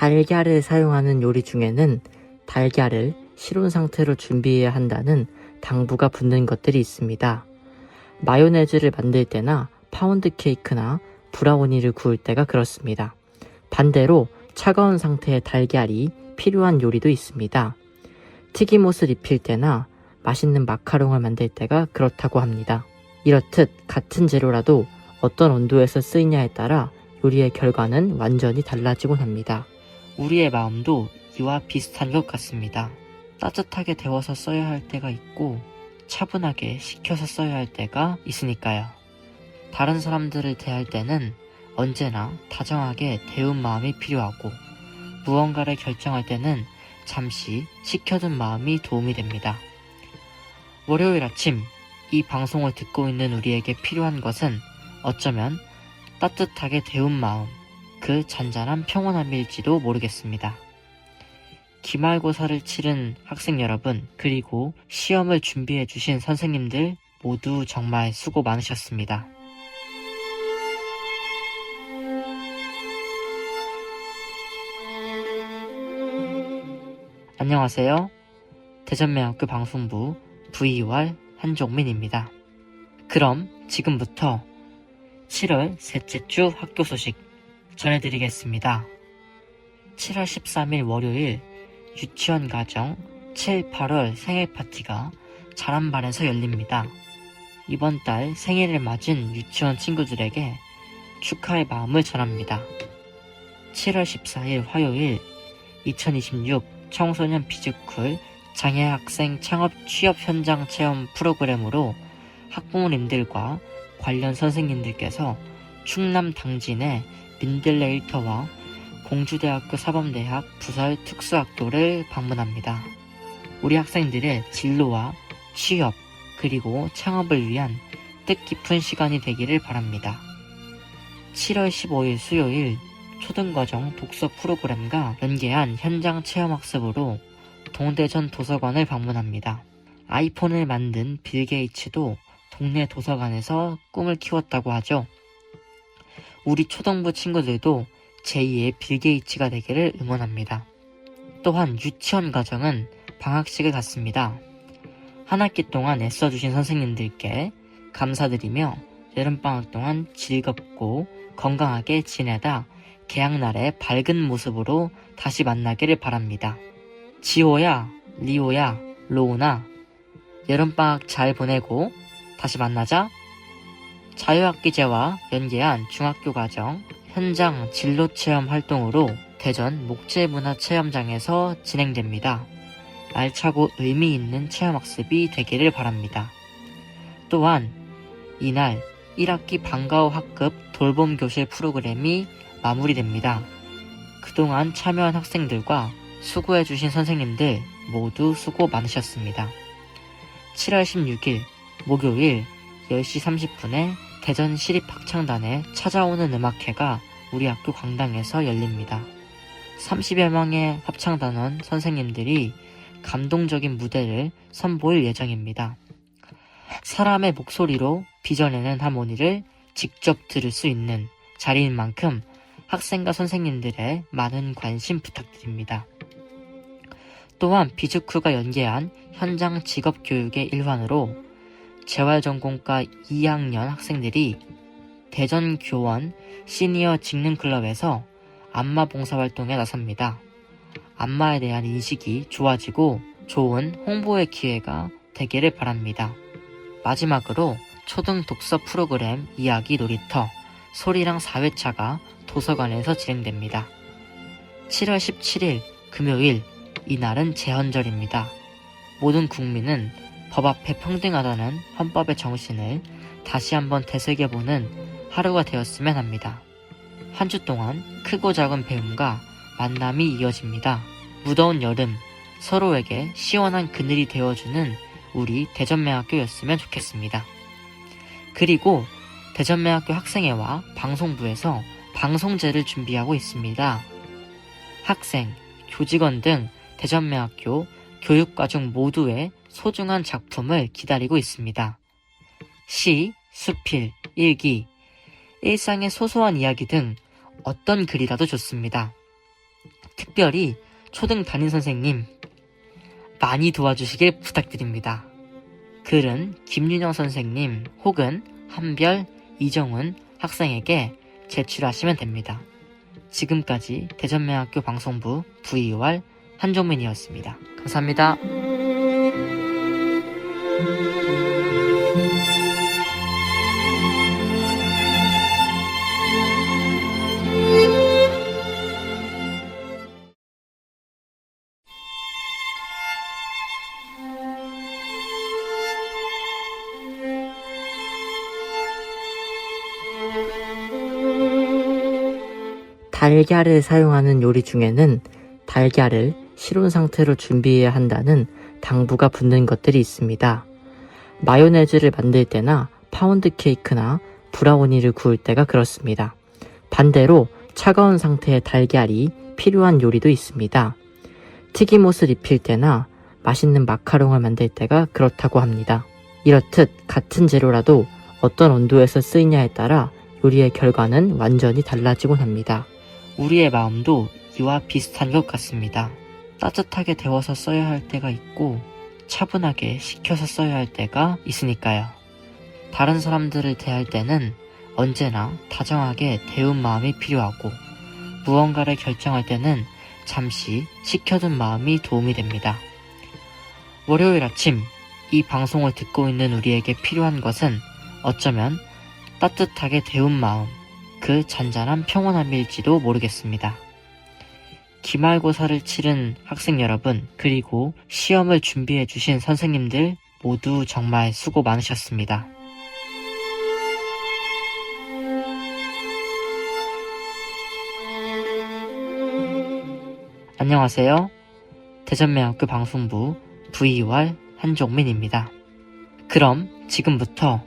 달걀을 사용하는 요리 중에는 달걀을 실온 상태로 준비해야 한다는 당부가 붙는 것들이 있습니다. 마요네즈를 만들 때나 파운드 케이크나 브라우니를 구울 때가 그렇습니다. 반대로 차가운 상태의 달걀이 필요한 요리도 있습니다. 튀김옷을 입힐 때나 맛있는 마카롱을 만들 때가 그렇다고 합니다. 이렇듯 같은 재료라도 어떤 온도에서 쓰이냐에 따라 요리의 결과는 완전히 달라지곤 합니다. 우리의 마음도 이와 비슷한 것 같습니다. 따뜻하게 데워서 써야 할 때가 있고 차분하게 식혀서 써야 할 때가 있으니까요. 다른 사람들을 대할 때는 언제나 다정하게 데운 마음이 필요하고 무언가를 결정할 때는 잠시 식혀둔 마음이 도움이 됩니다. 월요일 아침 이 방송을 듣고 있는 우리에게 필요한 것은 어쩌면 따뜻하게 데운 마음, 그 잔잔한 평온함일지도 모르겠습니다. 기말고사를 치른 학생 여러분, 그리고 시험을 준비해 주신 선생님들 모두 정말 수고 많으셨습니다. 안녕하세요. 대전매학교 방송부 VUR 한종민입니다. 그럼 지금부터 7월 셋째 주 학교 소식 전해드리겠습니다. 7월 13일 월요일 유치원 가정 7, 8월 생일 파티가 자람반에서 열립니다. 이번 달 생일을 맞은 유치원 친구들에게 축하의 마음을 전합니다. 7월 14일 화요일 2026 청소년 비즈쿨 장애학생 창업 취업 현장 체험 프로그램으로 학부모님들과 관련 선생님들께서 충남 당진의 민들레일터와 공주대학교 사범대학 부설 특수학교를 방문합니다. 우리 학생들의 진로와 취업 그리고 창업을 위한 뜻깊은 시간이 되기를 바랍니다. 7월 15일 수요일 초등과정 독서 프로그램과 연계한 현장 체험학습으로 동대전 도서관을 방문합니다. 아이폰을 만든 빌 게이츠도 동네 도서관에서 꿈을 키웠다고 하죠. 우리 초등부 친구들도 제2의 빌 게이츠가 되기를 응원합니다. 또한 유치원 가정은 방학식을 갖습니다. 한 학기 동안 애써주신 선생님들께 감사드리며 여름방학 동안 즐겁고 건강하게 지내다 개학날의 밝은 모습으로 다시 만나기를 바랍니다. 지호야, 리호야, 로우나 여름방학 잘 보내고 다시 만나자. 자유학기제와 연계한 중학교 과정 현장 진로체험 활동으로 대전 목재문화체험장에서 진행됩니다. 알차고 의미있는 체험학습이 되기를 바랍니다. 또한 이날 1학기 방과후 학급 돌봄교실 프로그램이 마무리됩니다. 그동안 참여한 학생들과 수고해주신 선생님들 모두 수고 많으셨습니다. 7월 16일 목요일 10시 30분에 대전 시립합창단의 찾아오는 음악회가 우리 학교 강당에서 열립니다. 30여 명의 합창단원 선생님들이 감동적인 무대를 선보일 예정입니다. 사람의 목소리로 빚어내는 하모니를 직접 들을 수 있는 자리인 만큼 학생과 선생님들의 많은 관심 부탁드립니다. 또한 비즈쿨과 연계한 현장 직업교육의 일환으로 재활전공과 2학년 학생들이 대전교원 시니어 직능클럽에서 안마 봉사활동에 나섭니다. 안마에 대한 인식이 좋아지고 좋은 홍보의 기회가 되기를 바랍니다. 마지막으로 초등 독서 프로그램 이야기 놀이터 소리랑 4회차가 도서관에서 진행됩니다. 7월 17일 금요일 이날은 제헌절입니다. 모든 국민은 법 앞에 평등하다는 헌법의 정신을 다시 한번 되새겨보는 하루가 되었으면 합니다. 한 주 동안 크고 작은 배움과 만남이 이어집니다. 무더운 여름 서로에게 시원한 그늘이 되어주는 우리 대전매학교였으면 좋겠습니다. 그리고 대전매학교 학생회와 방송부에서 방송제를 준비하고 있습니다. 학생, 교직원 등 대전매학교 교육과정 모두의 소중한 작품을 기다리고 있습니다. 시, 수필, 일기, 일상의 소소한 이야기 등 어떤 글이라도 좋습니다. 특별히 초등 담임 선생님 많이 도와주시길 부탁드립니다. 글은 김윤영 선생님 혹은 한별, 이정훈 학생에게 제출하시면 됩니다. 지금까지 대전명학교 방송부 VUR 한종민이었습니다. 감사합니다. 달걀을 사용하는 요리 중에는 달걀을 실온 상태로 준비해야 한다는 당부가 붙는 것들이 있습니다. 마요네즈를 만들 때나 파운드 케이크나 브라우니를 구울 때가 그렇습니다. 반대로 차가운 상태의 달걀이 필요한 요리도 있습니다. 튀김옷을 입힐 때나 맛있는 마카롱을 만들 때가 그렇다고 합니다. 이렇듯 같은 재료라도 어떤 온도에서 쓰이냐에 따라 요리의 결과는 완전히 달라지곤 합니다. 우리의 마음도 이와 비슷한 것 같습니다. 따뜻하게 데워서 써야 할 때가 있고 차분하게 식혀서 써야 할 때가 있으니까요. 다른 사람들을 대할 때는 언제나 다정하게 데운 마음이 필요하고 무언가를 결정할 때는 잠시 식혀둔 마음이 도움이 됩니다. 월요일 아침 이 방송을 듣고 있는 우리에게 필요한 것은 어쩌면 따뜻하게 데운 마음, 그 잔잔한 평온함일지도 모르겠습니다. 기말고사를 치른 학생 여러분, 그리고 시험을 준비해 주신 선생님들 모두 정말 수고 많으셨습니다. 안녕하세요. 대전명학교 방송부 VUR 한종민입니다. 그럼 지금부터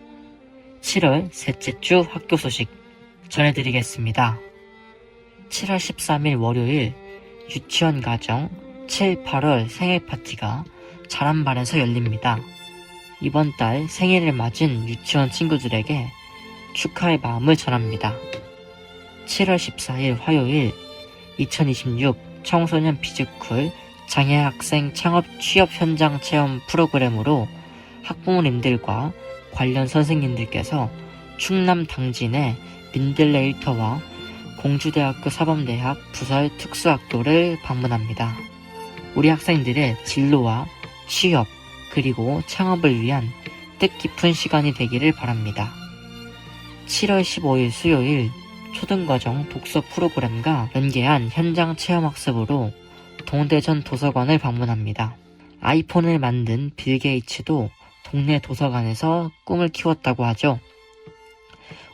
7월 셋째 주 학교 소식 전해드리겠습니다. 7월 13일 월요일 유치원 가정 7, 8월 생일 파티가 자람반에서 열립니다. 이번 달 생일을 맞은 유치원 친구들에게 축하의 마음을 전합니다. 7월 14일 화요일 2026 청소년 비즈쿨 장애학생 창업 취업 현장 체험 프로그램으로 학부모님들과 관련 선생님들께서 충남 당진의 민들레일터와 공주대학교 사범대학 부설 특수학교를 방문합니다. 우리 학생들의 진로와 취업 그리고 창업을 위한 뜻깊은 시간이 되기를 바랍니다. 7월 15일 수요일 초등과정 독서 프로그램과 연계한 현장 체험학습으로 동대전 도서관을 방문합니다. 아이폰을 만든 빌 게이츠도 동네 도서관에서 꿈을 키웠다고 하죠.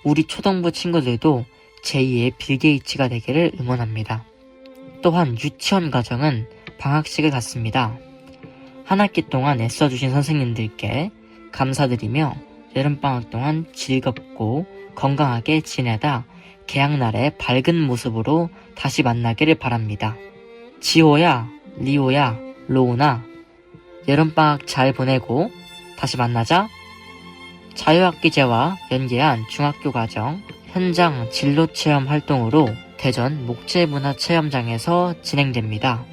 우리 초등부 친구들도 제2의 빌 게이츠가 되기를 응원합니다. 또한 유치원 가정은 방학식을 갖습니다. 한 학기 동안 애써주신 선생님들께 감사드리며 여름방학 동안 즐겁고 건강하게 지내다 개학날의 밝은 모습으로 다시 만나기를 바랍니다. 지호야, 리호야, 로우나 여름방학 잘 보내고 다시 만나자. 자유학기제와 연계한 중학교 과정 현장 진로체험 활동으로 대전 목재문화체험장에서 진행됩니다.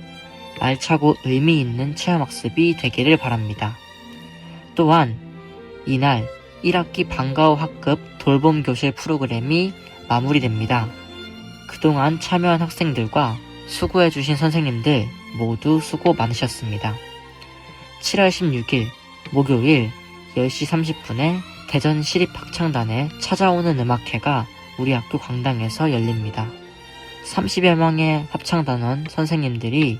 알차고 의미 있는 체험학습이 되기를 바랍니다. 또한 이날 1학기 방과후 학급 돌봄교실 프로그램이 마무리됩니다. 그동안 참여한 학생들과 수고해주신 선생님들 모두 수고 많으셨습니다. 7월 16일 목요일 10시 30분에 대전시립합창단의 찾아오는 음악회가 우리 학교 강당에서 열립니다. 30여 명의 합창단원 선생님들이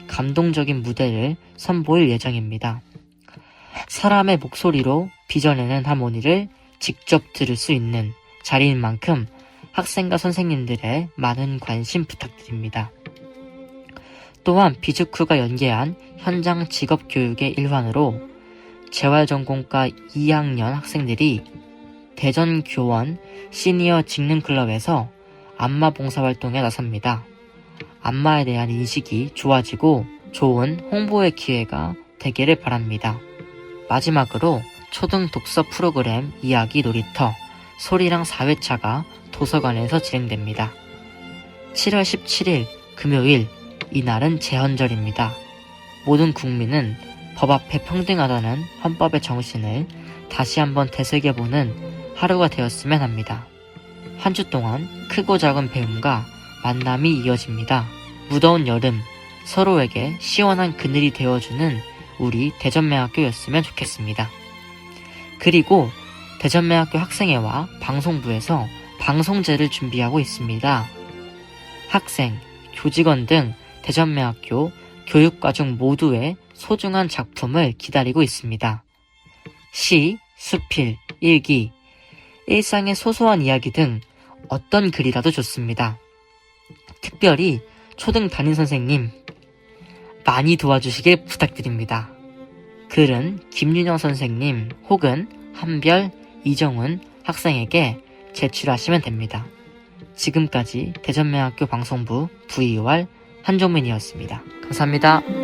감동적인 무대를 선보일 예정입니다. 사람의 목소리로 빚어내는 하모니를 직접 들을 수 있는 자리인 만큼 학생과 선생님들의 많은 관심 부탁드립니다. 또한 비즈쿠가 연계한 현장 직업교육의 일환으로 재활전공과 2학년 학생들이 대전교원 시니어 직능클럽에서 안마 봉사활동에 나섭니다. 안마에 대한 인식이 좋아지고 좋은 홍보의 기회가 되기를 바랍니다. 마지막으로 초등 독서 프로그램 이야기 놀이터 소리랑 4회차가 도서관에서 진행됩니다. 7월 17일 금요일 이날은 제헌절입니다. 모든 국민은 법 앞에 평등하다는 헌법의 정신을 다시 한번 되새겨보는 하루가 되었으면 합니다. 한 주 동안 크고 작은 배움과 만남이 이어집니다. 무더운 여름, 서로에게 시원한 그늘이 되어주는 우리 대전매학교였으면 좋겠습니다. 그리고 대전매학교 학생회와 방송부에서 방송제를 준비하고 있습니다. 학생, 교직원 등 대전매학교 교육과정 모두의 소중한 작품을 기다리고 있습니다. 시, 수필, 일기, 일상의 소소한 이야기 등 어떤 글이라도 좋습니다. 특별히 초등 담임선생님 많이 도와주시길 부탁드립니다. 글은 김윤영 선생님 혹은 한별, 이정훈 학생에게 제출하시면 됩니다. 지금까지 대전매학교 방송부 VUR 한종민이었습니다. 감사합니다.